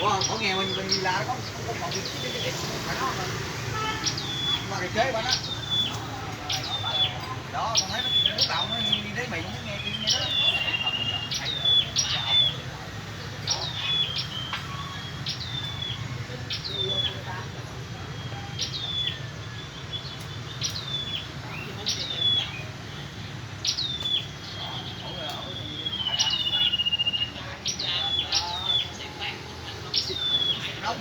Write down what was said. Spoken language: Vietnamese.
Ủa, ở nghe mình đi là nó có còn cái mà nó mà cái chế bạn đó. Đó, con thấy nó lúc đầu nó đi thấy mày nó nghe kia nghe đó. Nóng